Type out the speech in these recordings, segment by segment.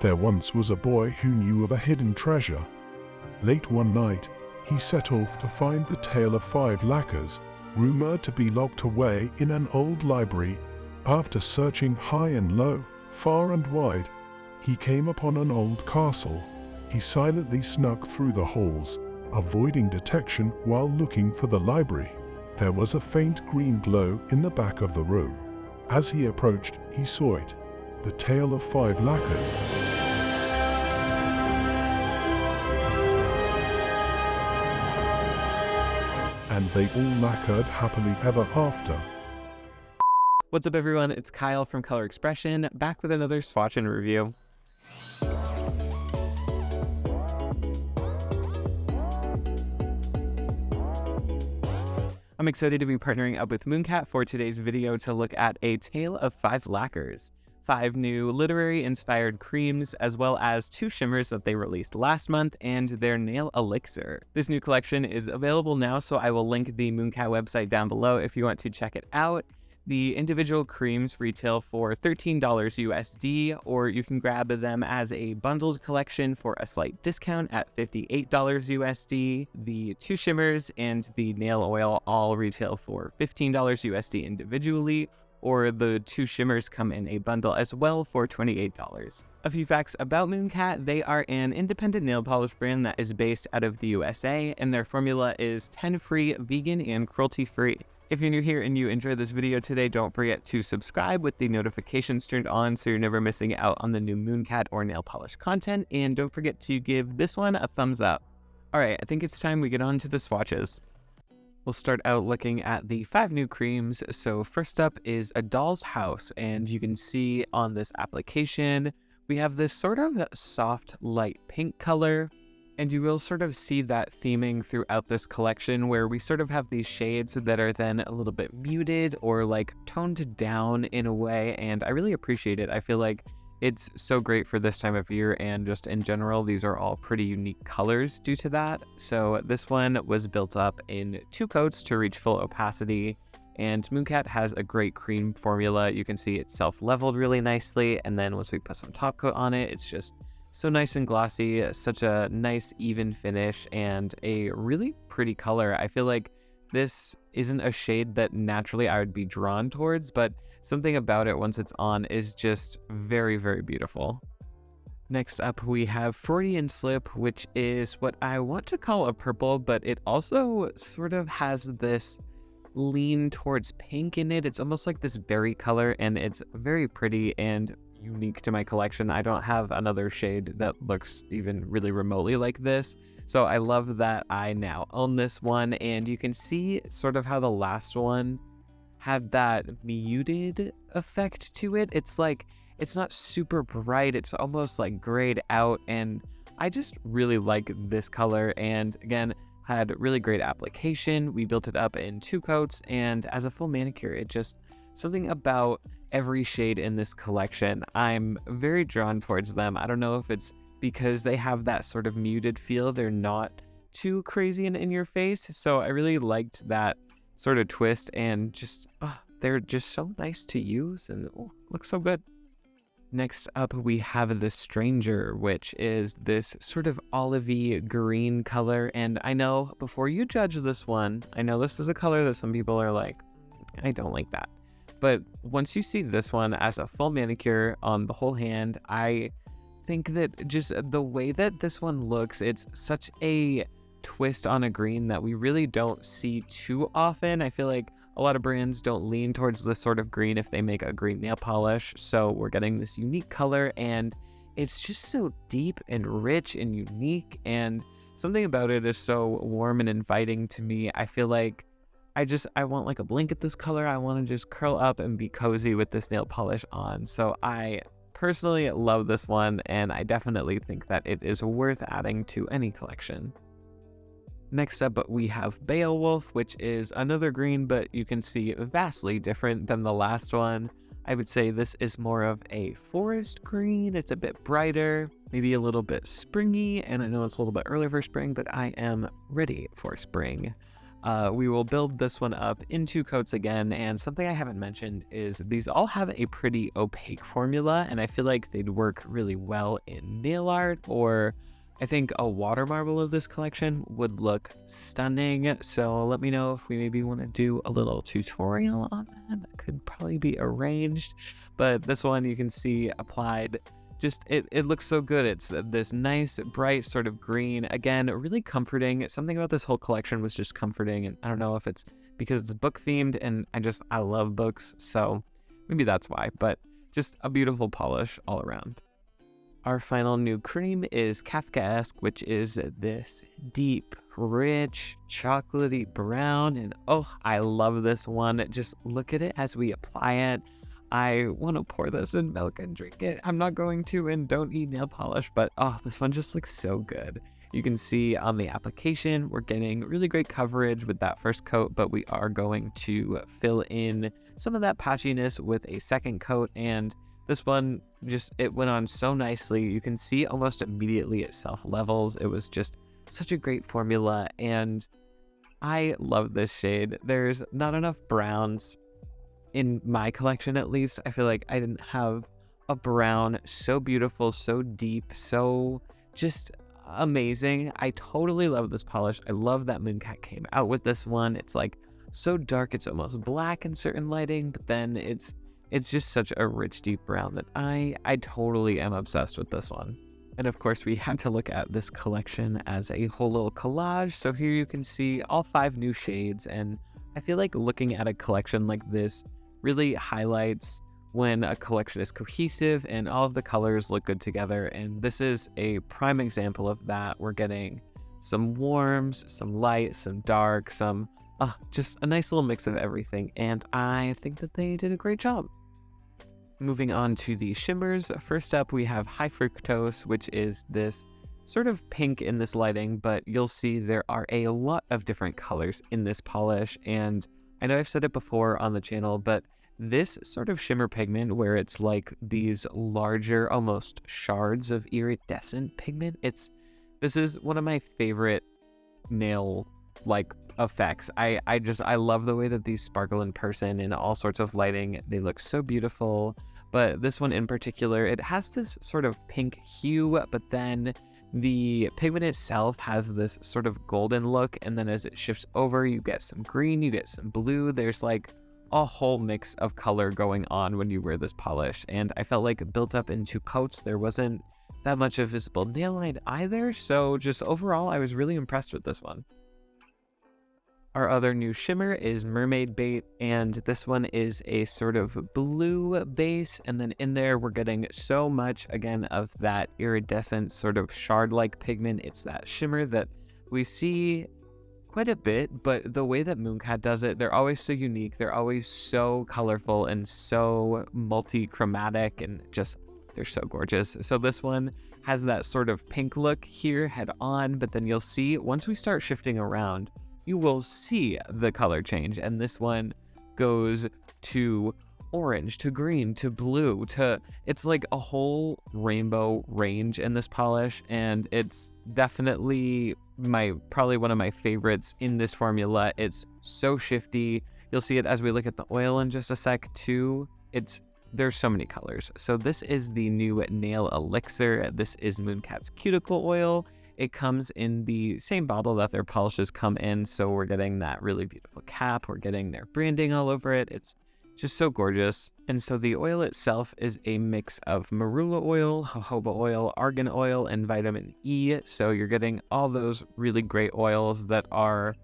There once was a boy who knew of a hidden treasure. Late one night, he set off to find the tale of 5 lacquers, rumored to be locked away in an old library. After searching high and low, far and wide, he came upon an old castle. He silently snuck through the halls, avoiding detection while looking for the library. There was a faint green glow in the back of the room. As he approached, he saw it, the tale of 5 lacquers. And they all lacquered happily ever after. What's up everyone, it's Kyle from Color Expression, back with another swatch and review. I'm excited to be partnering up with Mooncat for today's video to look at a tale of 5 lacquers. 5 new literary-inspired creams, as well as 2 shimmers that they released last month, and their nail elixir. This new collection is available now, so I will link the Mooncat website down below if you want to check it out. The individual creams retail for $13 USD, or you can grab them as a bundled collection for a slight discount at $58 USD. The 2 shimmers and the nail oil all retail for $15 USD individually, or the 2 shimmers come in a bundle as well for $28. A few facts about Mooncat: they are an independent nail polish brand that is based out of the USA, and their formula is 10-free, vegan, and cruelty-free. If you're new here and you enjoyed this video today, don't forget to subscribe with the notifications turned on so you're never missing out on the new Mooncat or nail polish content, and don't forget to give this one a thumbs up. Alright, I think it's time we get on to the swatches. We'll start out looking at the 5 new creams. So first up is A Doll's House, and you can see on this application we have this sort of soft light pink color, and you will sort of see that theming throughout this collection where we sort of have these shades that are then a little bit muted or like toned down in a way, and I really appreciate it. I feel like it's so great for this time of year, and just in general, these are all pretty unique colors due to that. So this one was built up in 2 coats to reach full opacity, and Mooncat has a great cream formula. You can see it's self-leveled really nicely, and then once we put some top coat on it, it's just so nice and glossy, such a nice even finish, and a really pretty color. I feel like this isn't a shade that naturally I would be drawn towards, but something about it once it's on is just very, very beautiful. Next up, we have Freudian Slip, which is what I want to call a purple, but it also sort of has this lean towards pink in it. It's almost like this berry color, and it's very pretty and unique to my collection. I don't have another shade that looks even really remotely like this, so I love that I now own this one. And you can see sort of how the last one had that muted effect to it. It's like, it's not super bright, it's almost like grayed out, and I just really like this color. And again, had really great application. We built it up in 2 coats, and as a full manicure, it just something about every shade in this collection. I'm very drawn towards them. I don't know if it's because they have that sort of muted feel. They're not too crazy and in your face. So I really liked that sort of twist, and just, they're just so nice to use, and looks so good. Next up, we have The Stranger, which is this sort of olivey green color. And I know, before you judge this one, I know this is a color that some people are like, I don't like that. But once you see this one as a full manicure on the whole hand, I think that just the way that this one looks, it's such a twist on a green that we really don't see too often. I feel like a lot of brands don't lean towards this sort of green if they make a green nail polish. So we're getting this unique color, and it's just so deep and rich and unique, and something about it is so warm and inviting to me. I feel like I want like a blanket this color. I want to just curl up and be cozy with this nail polish on. So I personally love this one, and I definitely think that it is worth adding to any collection. Next up, we have Beowulf, which is another green, but you can see vastly different than the last one. I would say this is more of a forest green. It's a bit brighter, maybe a little bit springy, and I know it's a little bit early for spring, but I am ready for spring. We will build this one up in 2 coats again, and something I haven't mentioned is these all have a pretty opaque formula, and I feel like they'd work really well in nail art, or I think a water marble of this collection would look stunning. So let me know if we maybe want to do a little tutorial on that. That could probably be arranged, but this one you can see applied. Just, it looks so good. It's this nice, bright sort of green. Again, really comforting. Something about this whole collection was just comforting, and I don't know if it's because it's book themed, and I love books, so maybe that's why, but just a beautiful polish all around. Our final new cream is Kafkaesque, which is this deep, rich, chocolatey brown, and oh, I love this one. Just look at it as we apply it. I want to pour this in milk and drink it. I'm not going to, and don't eat nail polish, but oh, this one just looks so good. You can see on the application, we're getting really great coverage with that first coat, but we are going to fill in some of that patchiness with a second coat, and this one it went on so nicely. You can see almost immediately it self-levels. It was just such a great formula, and I love this shade. There's not enough browns in my collection, at least. I feel like I didn't have a brown so beautiful, so deep, so just amazing. I totally love this polish. I love that Mooncat came out with this one. It's like so dark, it's almost black in certain lighting, but then it's just such a rich, deep brown that I totally am obsessed with this one. And of course, we had to look at this collection as a whole little collage. So here you can see all 5 new shades, and I feel like looking at a collection like this really highlights when a collection is cohesive and all of the colors look good together, and this is a prime example of that. We're getting some warms, some light, some dark, some just a nice little mix of everything, and I think that they did a great job. Moving on to the shimmers, first up we have High Fructose, which is this sort of pink in this lighting, but you'll see there are a lot of different colors in this polish, and I know I've said it before on the channel, but this sort of shimmer pigment where it's like these larger, almost shards of iridescent pigment, this is one of my favorite nail effects. I love the way that these sparkle in person in all sorts of lighting. They look so beautiful, but this one in particular, it has this sort of pink hue, but then the pigment itself has this sort of golden look, and then as it shifts over, you get some green, you get some blue. There's like a whole mix of color going on when you wear this polish, and I felt like built up in 2 coats, there wasn't that much of visible nail line either, so just overall, I was really impressed with this one. Our other new shimmer is Mermaid Bait, and this one is a sort of blue base, and then in there we're getting so much, again, of that iridescent sort of shard-like pigment. It's that shimmer that we see quite a bit, but the way that Mooncat does it, they're always so unique, they're always so colorful and so multi-chromatic, and just, they're so gorgeous. So this one has that sort of pink look here head on, but then you'll see once we start shifting around, you will see the color change, and this one goes to orange, to green, to blue, it's like a whole rainbow range in this polish, and it's definitely probably one of my favorites in this formula. It's so shifty. You'll see it as we look at the oil in just a sec too. There's so many colors. So this is the new nail elixir. This is Mooncat's cuticle oil. It comes in the same bottle that their polishes come in, so we're getting that really beautiful cap, we're getting their branding all over it. It's just so gorgeous. And so the oil itself is a mix of marula oil, jojoba oil, argan oil, and vitamin E. So you're getting all those really great oils that are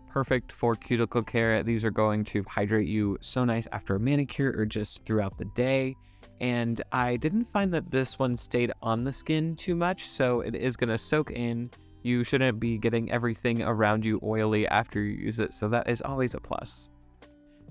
perfect for cuticle care. These are going to hydrate you so nice after a manicure or just throughout the day. And I didn't find that this one stayed on the skin too much, so it is going to soak in. You shouldn't be getting everything around you oily after you use it, so that is always a plus.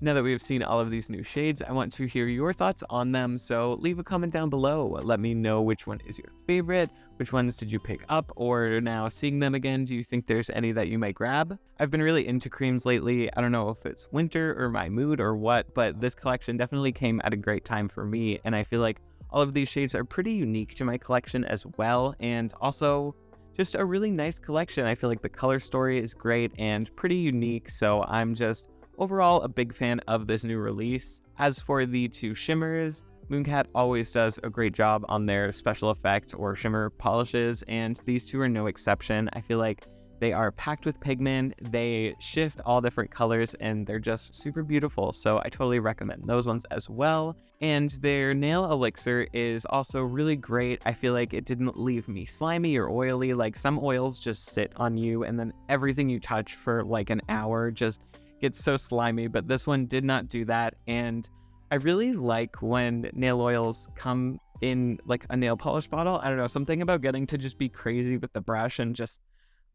Now that we have seen all of these new shades, I want to hear your thoughts on them, so leave a comment down below. Let me know which one is your favorite, which ones did you pick up, or now seeing them again, do you think there's any that you might grab? I've been really into creams lately. I don't know if it's winter or my mood or what, but this collection definitely came at a great time for me, and I feel like all of these shades are pretty unique to my collection as well, and also just a really nice collection. I feel like the color story is great and pretty unique, so I'm just overall a big fan of this new release. As for the two shimmers, Mooncat always does a great job on their special effect or shimmer polishes, and these two are no exception. I feel like they are packed with pigment, they shift all different colors, and they're just super beautiful, so I totally recommend those ones as well. And their nail elixir is also really great. I feel like it didn't leave me slimy or oily. Like, some oils just sit on you and then everything you touch for like an hour just gets so slimy, but this one did not do that. And I really like when nail oils come in like a nail polish bottle. I don't know, something about getting to just be crazy with the brush and just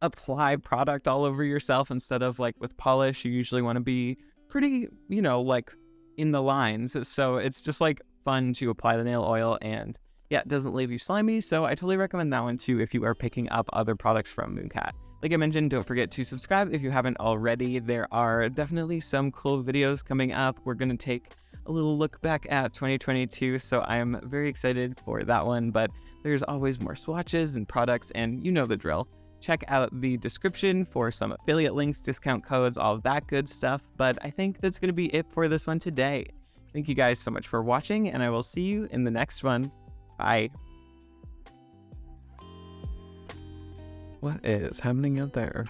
apply product all over yourself instead of like with polish. You usually want to be pretty, you know, like in the lines. So it's just like fun to apply the nail oil, and yeah, it doesn't leave you slimy. So I totally recommend that one too if you are picking up other products from Mooncat. Like I mentioned, don't forget to subscribe if you haven't already. There are definitely some cool videos coming up. We're going to take a little look back at 2022, so I'm very excited for that one, but there's always more swatches and products, and you know the drill. Check out the description for some affiliate links, discount codes, all of that good stuff. But I think that's going to be it for this one today. Thank you guys so much for watching, and I will see you in the next one. Bye. What is happening out there?